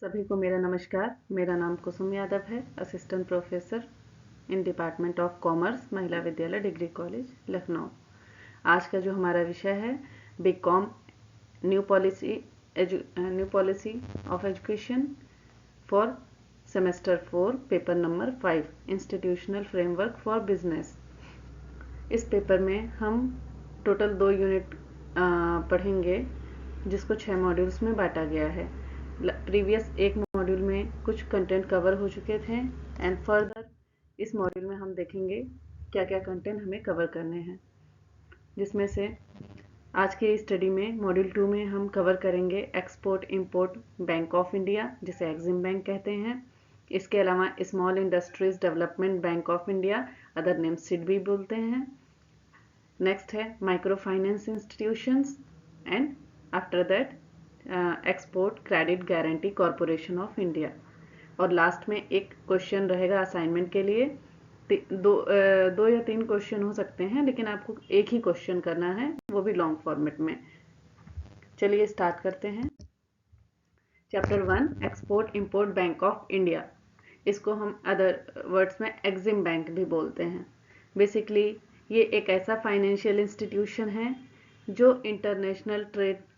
सभी को मेरा नमस्कार। मेरा नाम कुसुम यादव है, assistant professor in department of commerce, महिला विद्यालय डिग्री कॉलेज लखनऊ। आज का जो हमारा विषय है BCom new policy of education for semester 4 paper number 5 institutional framework for business. इस पेपर में हम टोटल 2 यूनिट पढ़ेंगे जिसको 6 मॉड्यूल्स में बांटा गया है। प्रीवियस एक मॉड्यूल में कुछ कंटेंट कवर हो चुके थे एंड फर्दर इस मॉड्यूल में हम देखेंगे क्या क्या कंटेंट हमें कवर करने हैं, जिसमें से आज के स्टडी में मॉड्यूल 2 में हम कवर करेंगे export import bank of India, जिसे एक्जिम बैंक कहते हैं। इसके अलावा small industries development bank of India, other name SID भी बोलते हैं। नेक्स्ट है micro finance institutions and after that export credit guarantee corporation of India. और लास्ट में एक क्वेश्चन रहेगा असाइनमेंट के लिए। दो या तीन क्वेश्चन हो सकते हैं, लेकिन आपको एक ही क्वेश्चन करना है, वो भी लॉन्ग फॉर्मेट में। चलिए स्टार्ट करते हैं। Chapter 1 export import bank of India. इसको हम अदर वर्ड्स में एक्जिम बैंक भी बोलते हैं। बेसिकली ये एक ऐसा फाइनेंशियल इंस्टीट्यूशन है जो इंटरनेशनल ट्रेड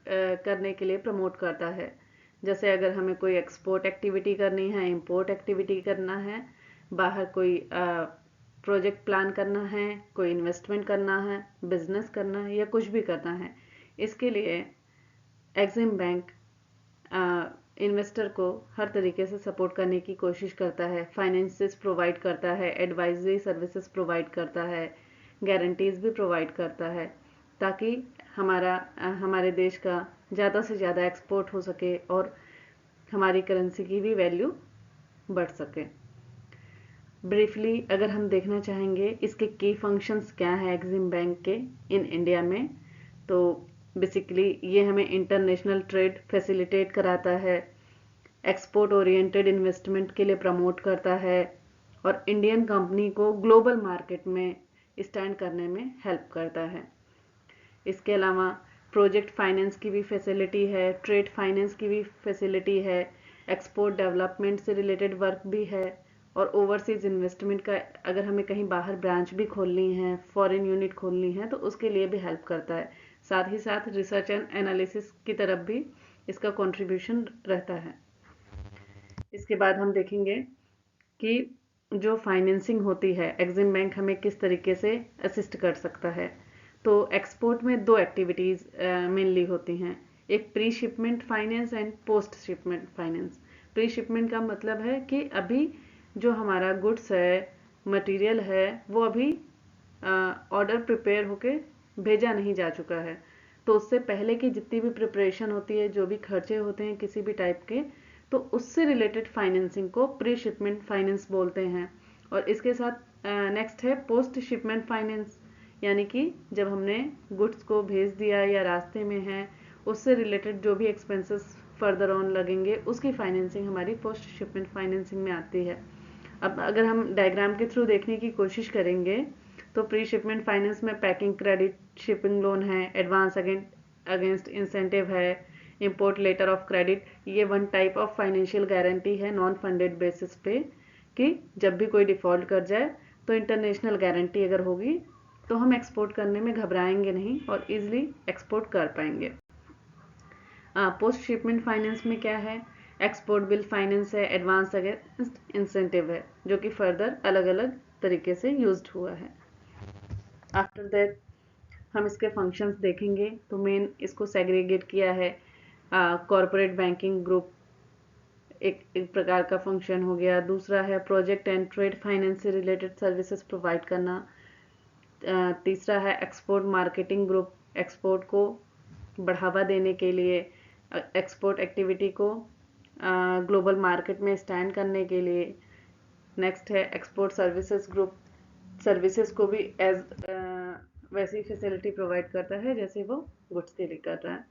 करने के लिए प्रमोट करता है। जैसे अगर हमें कोई एक्सपोर्ट एक्टिविटी करनी है, इंपोर्ट एक्टिविटी करना है, बाहर कोई प्रोजेक्ट प्लान करना है, कोई इन्वेस्टमेंट करना है, बिजनेस करना है या कुछ भी करना है, इसके लिए एक्जिम बैंक इन्वेस्टर को हर तरीके से सपोर्ट करने की कोशिश करता है। फाइनेंसेस प्रोवाइड करता है, एडवाइजरी सर्विसेज प्रोवाइड करता है, गारंटीज भी प्रोवाइड करता है, ताकि हमारे देश का ज़्यादा से ज़्यादा एक्सपोर्ट हो सके और हमारी करेंसी की भी वैल्यू बढ़ सके। ब्रीफली अगर हम देखना चाहेंगे इसके की फंक्शंस क्या है एक्जिम बैंक के इन इंडिया में, तो बेसिकली ये हमें इंटरनेशनल ट्रेड फैसिलिटेट कराता है, एक्सपोर्ट ओरिएंटेड इन्वेस्टमेंट के लिए प्रमोट करता है और इंडियन कंपनी को ग्लोबल मार्केट में स्टैंड करने में हेल्प करता है। इसके अलावा प्रोजेक्ट फाइनेंस की भी फैसिलिटी है, ट्रेड फाइनेंस की भी फैसिलिटी है, एक्सपोर्ट डेवलपमेंट से रिलेटेड वर्क भी है और ओवरसीज इन्वेस्टमेंट का अगर हमें कहीं बाहर ब्रांच भी खोलनी है, फॉरेन यूनिट खोलनी है, तो उसके लिए भी हेल्प करता है। साथ ही साथ रिसर्च एंड एनालिसिस की तरफ भी इसका कंट्रीब्यूशन रहता है। इसके बाद हम देखेंगे कि जो फाइनेंसिंग होती है एक्जिम बैंक हमें किस तरीके से असिस्ट कर सकता है। तो एक्सपोर्ट में 2 एक्टिविटीज़ मेनली होती हैं, एक pre shipment finance and post shipment finance. Pre shipment का मतलब है कि अभी जो हमारा गुड्स है, मटेरियल है, वो अभी ऑर्डर प्रिपेयर होके भेजा नहीं जा चुका है, तो उससे पहले की जितनी भी प्रिपरेशन होती है, जो भी खर्चे होते हैं किसी भी टाइप के, तो उससे रिलेटेड फाइनेंसिंग को प्री शिपमेंट फाइनेंस बोलते हैं। और इसके साथ नेक्स्ट है पोस्ट शिपमेंट फाइनेंस, यानी कि जब हमने गुड्स को भेज दिया या रास्ते में है, उससे रिलेटेड जो भी एक्सपेंसेस फर्दर ऑन लगेंगे, उसकी फाइनेंसिंग हमारी पोस्ट शिपमेंट फाइनेंसिंग में आती है। अब अगर हम डायग्राम के थ्रू देखने की कोशिश करेंगे तो प्री शिपमेंट फाइनेंस में पैकिंग क्रेडिट, शिपिंग लोन है, एडवांस अगेंस्ट इंसेंटिव है, इंपोर्ट लेटर ऑफ क्रेडिट, ये one type of financial guarantee है नॉन फंडेड बेसिस पे, कि जब भी कोई डिफॉल्ट कर जाए तो इंटरनेशनल गारंटी अगर होगी तो हम एक्सपोर्ट करने में घबराएंगे नहीं और इजीली एक्सपोर्ट कर पाएंगे। पोस्ट शिपमेंट फाइनेंस में क्या है, एक्सपोर्ट बिल फाइनेंस है, एडवांस अगेंस्ट इंसेंटिव है, जो कि फर्दर अलग अलग तरीके से यूज्ड हुआ है। आफ्टर दैट हम इसके फंक्शंस देखेंगे, तो मेन इसको सेग्रीगेट किया है। कॉरपोरेट बैंकिंग ग्रुप एक प्रकार का फंक्शन हो गया, दूसरा है प्रोजेक्ट एंड ट्रेड फाइनेंस से रिलेटेड सर्विसेज प्रोवाइड करना, तीसरा है एक्सपोर्ट मार्केटिंग ग्रुप, एक्सपोर्ट को बढ़ावा देने के लिए, एक्सपोर्ट एक्टिविटी को ग्लोबल मार्केट में स्टैंड करने के लिए। नेक्स्ट है एक्सपोर्ट सर्विसेज ग्रुप, सर्विसेज को भी एज वैसी फैसिलिटी प्रोवाइड करता है जैसे वो गुड्स के लिए कर रहा है।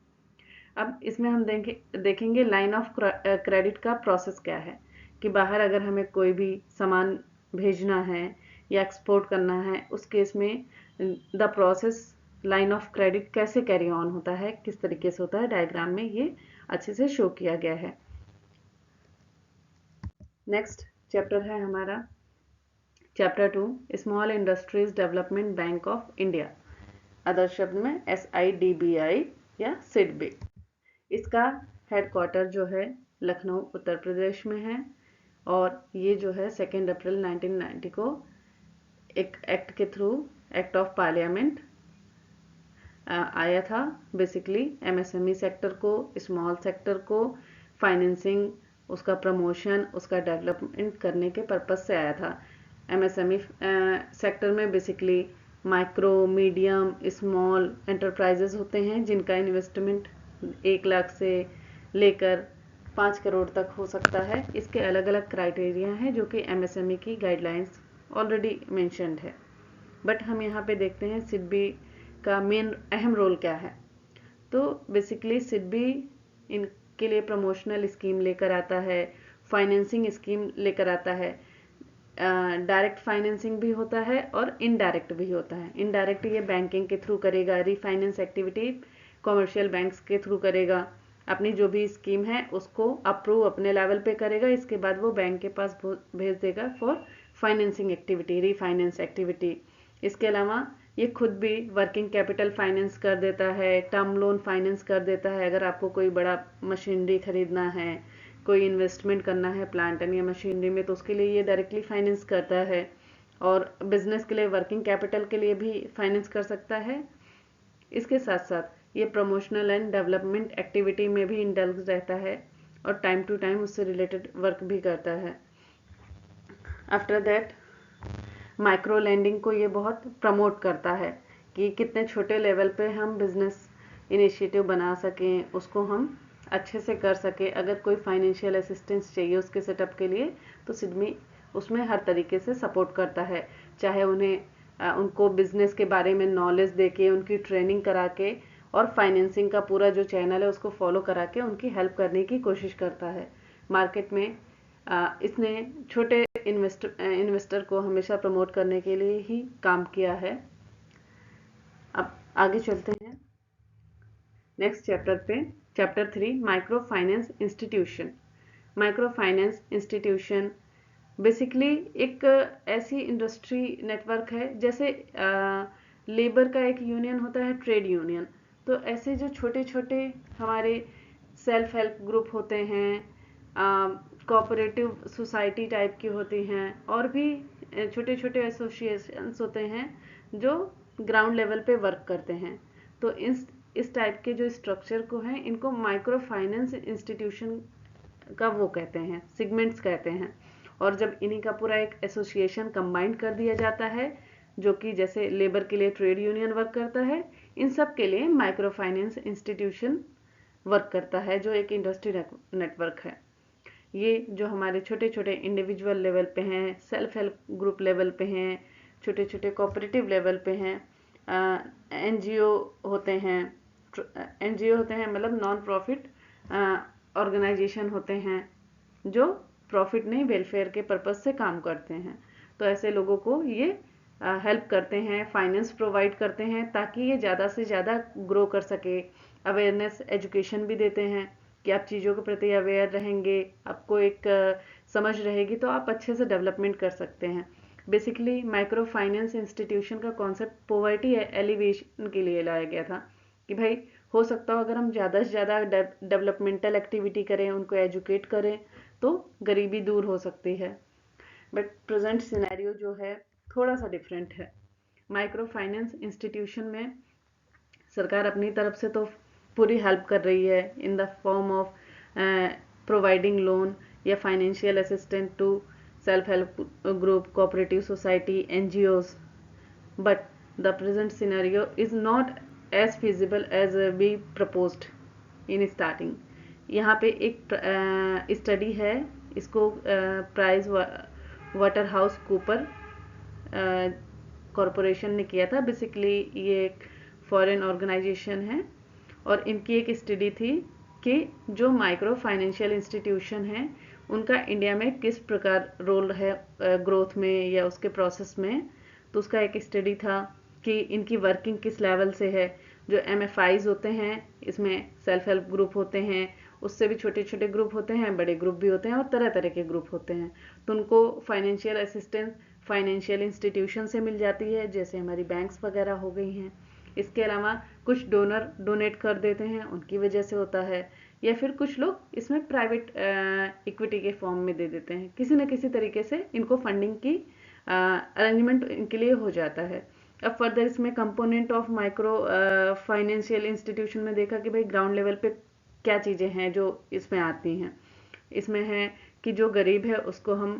अब इसमें हम देखेंगे लाइन ऑफ क्रेडिट का प्रोसेस क्या है, कि बाहर अगर हमें कोई भी सामान भेजना है या एक्सपोर्ट करना है, उस केस में the process line of credit कैसे कैरी ऑन होता है, किस तरीके से होता है, डायग्राम में ये अच्छे से शो किया गया है। नेक्स्ट चैप्टर है हमारा chapter 2 small industries development bank of India, other शब्द में SIDBI या सिडबी। इसका हेडक्वार्टर जो है लखनऊ उत्तर प्रदेश में है और ये जो है 2 अप्रैल 1990 को एक एक्ट के थ्रू, एक्ट ऑफ पार्लियामेंट आया था। बेसिकली MSME सेक्टर को, स्मॉल सेक्टर को फाइनेंसिंग, उसका प्रमोशन, उसका डेवलपमेंट करने के पर्पज से आया था। MSME सेक्टर में basically micro, medium, small enterprises होते हैं जिनका इन्वेस्टमेंट 1 लाख से लेकर 5 करोड़ तक हो सकता है। इसके अलग अलग क्राइटेरिया हैं जो कि MSME की गाइडलाइंस ऑलरेडी मेंशन्ड है। बट हम यहाँ पे देखते हैं सिडबी का मेन अहम रोल क्या है। तो बेसिकली सिडबी इनके लिए प्रमोशनल स्कीम लेकर आता है, फाइनेंसिंग स्कीम लेकर आता है। डायरेक्ट फाइनेंसिंग भी होता है और इनडायरेक्ट भी होता है। इनडायरेक्ट ये बैंकिंग के थ्रू करेगा, रीफाइनेंस एक्टिविटी कॉमर्शियल बैंक्स के थ्रू करेगा। अपनी जो भी स्कीम है उसको अप्रूव अपने लेवल पे करेगा, इसके बाद वो बैंक के पास भेज देगा for financing activity, refinance activity. इसके अलावा ये खुद भी वर्किंग कैपिटल फाइनेंस कर देता है, टर्म लोन फाइनेंस कर देता है। अगर आपको कोई बड़ा मशीनरी खरीदना है, कोई इन्वेस्टमेंट करना है प्लांट एंड या मशीनरी में, तो उसके लिए ये डायरेक्टली फाइनेंस करता है। और बिजनेस के लिए वर्किंग कैपिटल के लिए भी फाइनेंस कर सकता है। इसके साथ साथ ये प्रमोशनल एंड डेवलपमेंट एक्टिविटी में भी इंडल्ज रहता है और टाइम टू टाइम उससे रिलेटेड वर्क भी करता है। आफ्टर दैट माइक्रो लैंडिंग को ये बहुत प्रमोट करता है कि कितने छोटे लेवल पे हम बिजनेस इनिशिएटिव बना सकें, उसको हम अच्छे से कर सके। अगर कोई फाइनेंशियल असिस्टेंस चाहिए उसके सेटअप के लिए, तो सिडबी उसमें हर तरीके से सपोर्ट करता है, चाहे उनको बिजनेस के बारे में नॉलेज देके, उनकी ट्रेनिंग करा के और फाइनेंसिंग का पूरा जो चैनल है उसको फॉलो करा के उनकी हेल्प करने की कोशिश करता है। मार्केट में इसने छोटे इन्वेस्टर को हमेशा प्रमोट करने के लिए ही काम किया है। अब आगे चलते हैं नेक्स्ट चैप्टर पे। Chapter 3 micro finance institution. Micro finance institution basically एक ऐसी इंडस्ट्री नेटवर्क है, जैसे लेबर का एक यूनियन होता है, ट्रेड यूनियन। तो ऐसे जो छोटे छोटे हमारे सेल्फ हेल्प ग्रुप होते हैं, कोऑपरेटिव सोसाइटी टाइप की होती हैं, और भी छोटे छोटे एसोसिएशंस होते हैं जो ग्राउंड लेवल पे वर्क करते हैं। तो इस टाइप के जो स्ट्रक्चर को हैं, इनको माइक्रो फाइनेंस इंस्टीट्यूशन का वो कहते हैं, सेगमेंट्स कहते हैं। और जब इन्हीं का पूरा एक एसोसिएशन कंबाइंड कर दिया जाता है, जो कि जैसे लेबर के लिए ट्रेड यूनियन वर्क करता है, इन सब के लिए माइक्रो फाइनेंस इंस्टीट्यूशन वर्क करता है, जो एक इंडस्ट्री नेटवर्क है। ये जो हमारे छोटे छोटे इंडिविजुअल लेवल पे हैं, सेल्फ हेल्प ग्रुप लेवल पे हैं, छोटे छोटे कोऑपरेटिव लेवल पे हैं, NGO होते हैं, मतलब नॉन प्रॉफिट ऑर्गेनाइजेशन होते हैं जो प्रॉफिट नहीं वेलफेयर के पर्पज से काम करते हैं। तो ऐसे लोगों को ये हेल्प करते हैं, फाइनेंस प्रोवाइड करते हैं ताकि ये ज़्यादा से ज़्यादा ग्रो कर सके। अवेयरनेस एजुकेशन भी देते हैं कि आप चीज़ों के प्रति अवेयर रहेंगे, आपको एक समझ रहेगी, तो आप अच्छे से डेवलपमेंट कर सकते हैं। बेसिकली माइक्रो फाइनेंस इंस्टीट्यूशन का कॉन्सेप्ट पॉवर्टी एलिवेशन के लिए लाया गया था कि भाई हो सकता हो अगर हम ज़्यादा से ज़्यादा डेवलपमेंटल एक्टिविटी करें, उनको एजुकेट करें, तो गरीबी दूर हो सकती है। बट प्रेजेंट सिनेरियो जो है थोड़ा सा डिफरेंट है। माइक्रो फाइनेंस इंस्टीट्यूशन में सरकार अपनी तरफ से तो पूरी हेल्प कर रही है in the form of providing loan या financial assistant to self help group, cooperative society, NGOs, but the present scenario is not as feasible as we proposed in starting. यहाँ पे एक स्टडी है, इसको price water house Cooper corporation ने किया था। Basically ये एक फॉरेन ऑर्गेनाइजेशन है और इनकी एक स्टडी थी कि जो माइक्रो फाइनेंशियल इंस्टीट्यूशन है उनका इंडिया में किस प्रकार रोल है ग्रोथ में या उसके प्रोसेस में। तो उसका एक स्टडी था कि इनकी वर्किंग किस लेवल से है। जो MFIs होते हैं, इसमें सेल्फ हेल्प ग्रुप होते हैं, उससे भी छोटे छोटे ग्रुप होते हैं, बड़े ग्रुप भी होते हैं और तरह तरह के ग्रुप होते हैं। तो उनको फाइनेंशियल असिस्टेंस फाइनेंशियल इंस्टीट्यूशन से मिल जाती है, जैसे हमारी बैंक्स वगैरह हो गई हैं। इसके अलावा कुछ डोनर डोनेट कर देते हैं, उनकी वजह से होता है, या फिर कुछ लोग इसमें प्राइवेट इक्विटी के फॉर्म में दे देते हैं। किसी न किसी तरीके से इनको फंडिंग की अरेंजमेंट इनके लिए हो जाता है। अब फर्दर इसमें component of micro financial institution में देखा कि भाई ग्राउंड लेवल पे क्या चीज़ें हैं जो इसमें आती हैं। इसमें है कि जो गरीब है उसको हम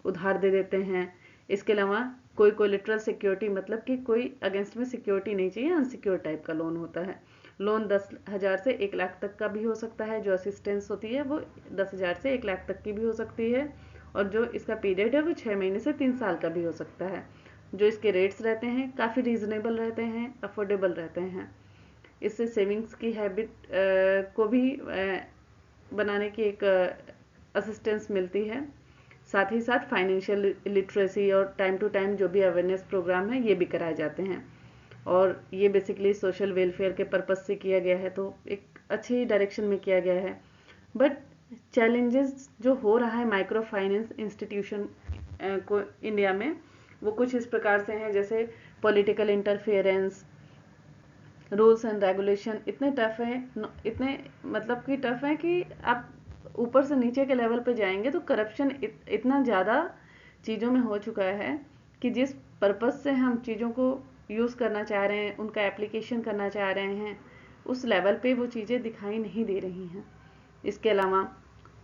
उधार दे देते हैं। इसके अलावा कोई कोलेटरल सिक्योरिटी, मतलब कि कोई अगेंस्ट में सिक्योरिटी नहीं चाहिए, अनसिक्योर टाइप का लोन होता है। लोन 10,000 से 1 लाख तक का भी हो सकता है। जो असिस्टेंस होती है वो 10,000 से 1 लाख तक की भी हो सकती है, और जो इसका पीरियड है वो 6 महीने से 3 साल का भी हो सकता है। जो इसके रेट्स रहते हैं काफ़ी रीजनेबल रहते हैं, अफोर्डेबल रहते हैं। इससे सेविंग्स की हैबिट को भी बनाने की एक असिस्टेंस मिलती है। साथ ही साथ फाइनेंशियल लिटरेसी और टाइम टू टाइम जो भी अवेयरनेस प्रोग्राम है ये भी कराए जाते हैं, और ये बेसिकली सोशल वेलफेयर के पर्पज से किया गया है, तो एक अच्छी डायरेक्शन में किया गया है। बट चैलेंजेस जो हो रहा है माइक्रो फाइनेंस इंस्टीट्यूशन को इंडिया में, वो कुछ इस प्रकार से हैं, जैसे political interference, rules and regulation इतने टफ है, इतने मतलब कि टफ है कि आप ऊपर से नीचे के लेवल पे जाएंगे तो करप्शन इतना ज़्यादा चीज़ों में हो चुका है कि जिस पर्पज़ से हम चीज़ों को यूज़ करना चाह रहे हैं, उनका एप्लीकेशन करना चाह रहे हैं, उस लेवल पे वो चीज़ें दिखाई नहीं दे रही हैं। इसके अलावा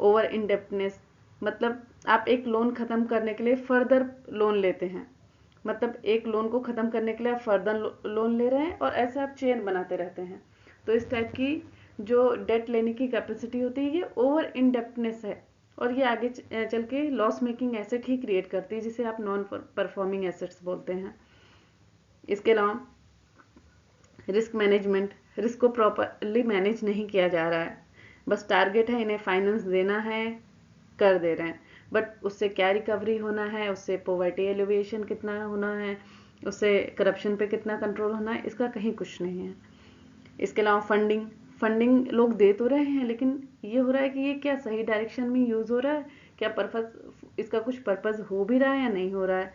ओवर इंडेप्टनेस, मतलब आप एक लोन ख़त्म करने के लिए फर्दर लोन लेते हैं, मतलब एक लोन को ख़त्म करने के लिए आप फर्दर लोन ले रहे हैं और ऐसे आप चेन बनाते रहते हैं। तो इस टाइप की जो डेट लेने की कैपेसिटी होती है ये ओवर इंडेप्टनेस है, और ये आगे चल के लॉस मेकिंग एसेट ही क्रिएट करती है, जिसे आप नॉन परफॉर्मिंग एसेट्स बोलते हैं। इसके अलावा रिस्क मैनेजमेंट, रिस्क को प्रॉपरली मैनेज नहीं किया जा रहा है, बस टारगेट है इन्हें फाइनेंस देना है, कर दे रहे हैं, बट उससे क्या रिकवरी होना है, उससे पॉवर्टी एलिविएशन कितना होना है, उससे करप्शन पे कितना कंट्रोल होना है, इसका कहीं कुछ नहीं है। इसके अलावा फंडिंग फंडिंग लोग दे तो रहे हैं, लेकिन ये हो रहा है कि ये क्या सही डायरेक्शन में यूज़ हो रहा है, क्या पर्पस इसका कुछ पर्पस हो भी रहा है या नहीं हो रहा है।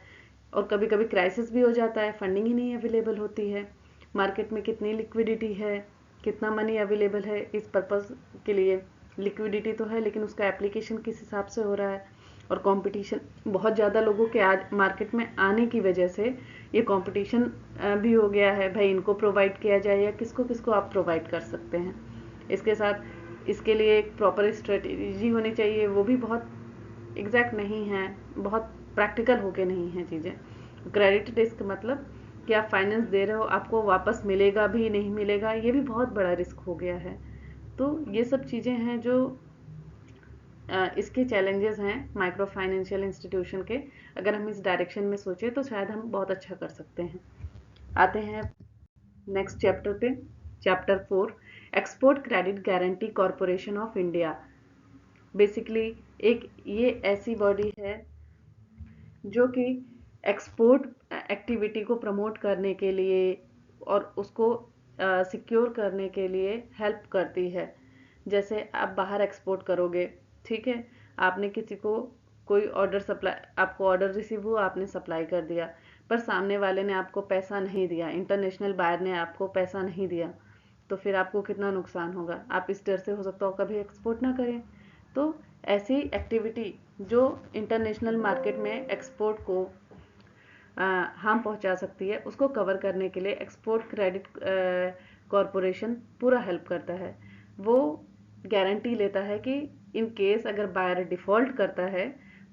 और कभी कभी क्राइसिस भी हो जाता है, फंडिंग ही नहीं अवेलेबल होती है, मार्केट में कितनी लिक्विडिटी है, कितना मनी अवेलेबल है इस पर्पस के लिए। लिक्विडिटी तो है, लेकिन उसका एप्लीकेशन किस हिसाब से हो रहा है, और कंपटीशन बहुत ज़्यादा लोगों के आज मार्केट में आने की वजह से ये कंपटीशन भी हो गया है, भाई इनको प्रोवाइड किया जाए या किसको किसको आप प्रोवाइड कर सकते हैं। इसके साथ इसके लिए एक प्रॉपर स्ट्रेटेजी होनी चाहिए, वो भी बहुत एग्जैक्ट नहीं है, बहुत प्रैक्टिकल होके नहीं है चीज़ें। क्रेडिट रिस्क, मतलब कि आप फाइनेंस दे रहे हो, आपको वापस मिलेगा भी नहीं मिलेगा, ये भी बहुत बड़ा रिस्क हो गया है। तो ये सब चीज़ें हैं जो इसके चैलेंजेस हैं माइक्रो फाइनेंशियल इंस्टीट्यूशन के। अगर हम इस डायरेक्शन में सोचें तो शायद हम बहुत अच्छा कर सकते हैं। आते हैं नेक्स्ट चैप्टर पे, chapter 4, export credit guarantee corporation of India. Basically एक ये ऐसी बॉडी है जो कि एक्सपोर्ट एक्टिविटी को प्रमोट करने के लिए और उसको सिक्योर करने के लिए हेल्प करती है। जैसे आप बाहर एक्सपोर्ट करोगे, ठीक है, आपने किसी को कोई ऑर्डर सप्लाई, आपको ऑर्डर रिसीव हुआ, आपने सप्लाई कर दिया, पर सामने वाले ने आपको पैसा नहीं दिया, इंटरनेशनल बायर ने आपको पैसा नहीं दिया, तो फिर आपको कितना नुकसान होगा। आप इस डर से हो सकता हो कभी एक्सपोर्ट ना करें। तो ऐसी एक्टिविटी जो इंटरनेशनल मार्केट में एक्सपोर्ट को हार्म पहुंचा सकती है, उसको कवर करने के लिए एक्सपोर्ट क्रेडिट कॉरपोरेशन पूरा हेल्प करता है। वो गारंटी लेता है कि इन केस अगर बायर डिफ़ॉल्ट करता है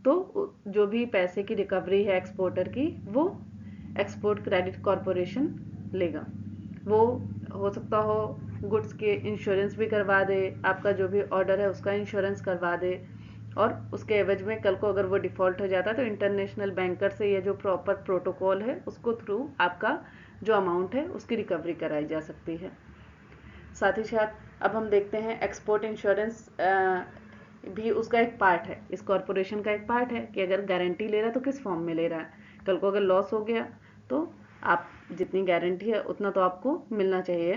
तो जो भी पैसे की रिकवरी है एक्सपोर्टर की, वो एक्सपोर्ट क्रेडिट कॉरपोरेशन लेगा। वो हो सकता हो गुड्स के इंश्योरेंस भी करवा दे, आपका जो भी ऑर्डर है उसका इंश्योरेंस करवा दे, और उसके एवज में कल को अगर वो डिफ़ॉल्ट हो जाता है तो इंटरनेशनल बैंकर से ये जो प्रॉपर प्रोटोकॉल है उसको थ्रू आपका जो अमाउंट है उसकी रिकवरी कराई जा सकती है। साथ ही साथ अब हम देखते हैं एक्सपोर्ट इंश्योरेंस भी उसका एक पार्ट है, इस कॉरपोरेशन का एक पार्ट है कि अगर गारंटी ले रहा है तो किस फॉर्म में ले रहा है। कल को अगर लॉस हो गया तो आप जितनी गारंटी है उतना तो आपको मिलना चाहिए।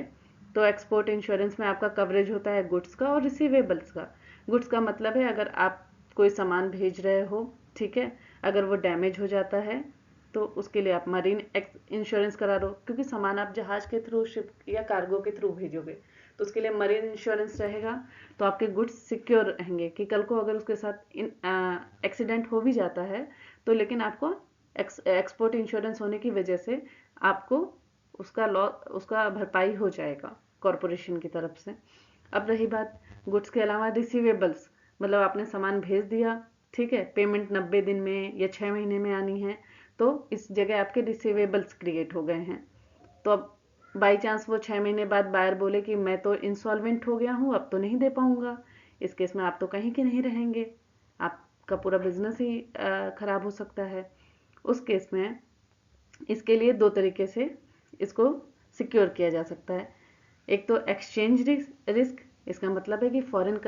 तो एक्सपोर्ट इंश्योरेंस में आपका कवरेज होता है गुड्स का और रिसीवेबल्स का। गुड्स का मतलब है अगर आप कोई सामान भेज रहे हो, ठीक है, अगर वो डैमेज हो जाता है तो उसके लिए आप मरीन इंश्योरेंस करा दो, क्योंकि सामान आप जहाज के थ्रू, शिप या कार्गो के थ्रू भेजोगे तो उसके लिए मरीन इंश्योरेंस रहेगा। तो आपके गुड्स सिक्योर रहेंगे कि कल को अगर उसके साथ एक्सीडेंट हो भी जाता है तो लेकिन आपको एक्सपोर्ट इंश्योरेंस होने की वजह से आपको उसका भरपाई हो जाएगा कॉरपोरेशन की तरफ से। अब रही बात गुड्स के अलावा रिसीवेबल्स, मतलब आपने सामान भेज दिया, ठीक है, पेमेंट 90 दिन में या 6 महीने में आनी है, तो इस जगह आपके रिसीवेबल्स क्रिएट हो गए हैं। तो अब बाई चांस वो 6 महीने बाद बायर बोले कि मैं तो इंसॉल्वेंट हो गया हूँ, अब तो नहीं दे पाऊंगा, इस केस में आप तो कहीं के नहीं रहेंगे, आपका पूरा बिजनेस ही खराब हो सकता है। उस केस में इसके लिए दो तरीके से इसको सिक्योर किया जा सकता है। एक तो एक्सचेंज रिस्क, इसका मतलब है कि फॉरेन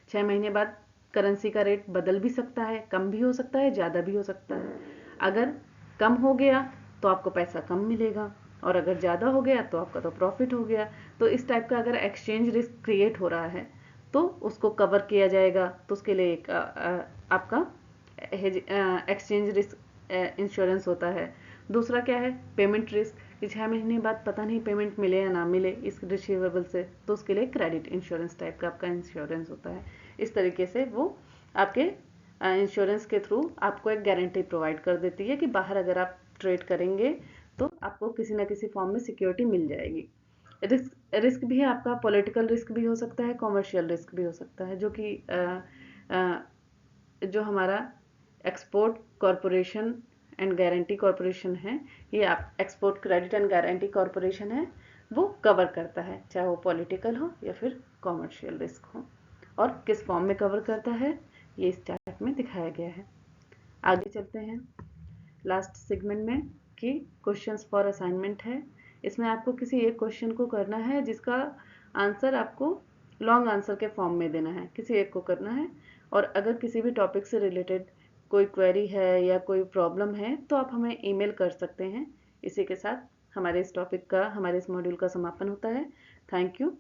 6 महीने बाद करेंसी का रेट बदल भी सकता है, कम भी हो सकता है, ज़्यादा भी हो सकता है। अगर कम हो गया तो आपको पैसा कम मिलेगा और अगर ज़्यादा हो गया तो आपका तो प्रॉफिट हो गया। तो इस टाइप का अगर एक्सचेंज रिस्क क्रिएट हो रहा है तो उसको कवर किया जाएगा। तो उसके लिए एक आपका एक्सचेंज रिस्क इंश्योरेंस होता है। दूसरा क्या है, पेमेंट रिस्क, कि 6 महीने बाद पता नहीं पेमेंट मिले या ना मिले इस रिसीवेबल से, तो उसके लिए क्रेडिट इंश्योरेंस टाइप का आपका इंश्योरेंस होता है। इस तरीके से वो आपके इंश्योरेंस के थ्रू आपको एक गारंटी प्रोवाइड कर देती है कि बाहर अगर आप ट्रेड करेंगे तो आपको किसी ना किसी फॉर्म में सिक्योरिटी मिल जाएगी। रिस्क भी है आपका, पॉलिटिकल रिस्क भी हो सकता है, कॉमर्शियल रिस्क भी हो सकता है, जो कि जो हमारा export corporation and guarantee corporation है, ये आप export credit and guarantee corporation है, वो कवर करता है, चाहे वो पॉलिटिकल हो या फिर कॉमर्शियल रिस्क हो। और किस फॉर्म में कवर करता है ये इस चार्ट में दिखाया गया है। आगे चलते हैं लास्ट सेगमेंट में कि क्वेश्चंस फॉर असाइनमेंट है। इसमें आपको किसी एक क्वेश्चन को करना है जिसका आंसर आपको लॉन्ग आंसर के फॉर्म में देना है, किसी एक को करना है। और अगर किसी भी टॉपिक से रिलेटेड कोई क्वेरी है या कोई प्रॉब्लम है तो आप हमें ईमेल कर सकते हैं। इसी के साथ हमारे इस टॉपिक का, हमारे इस मॉड्यूल का समापन होता है। Thank you.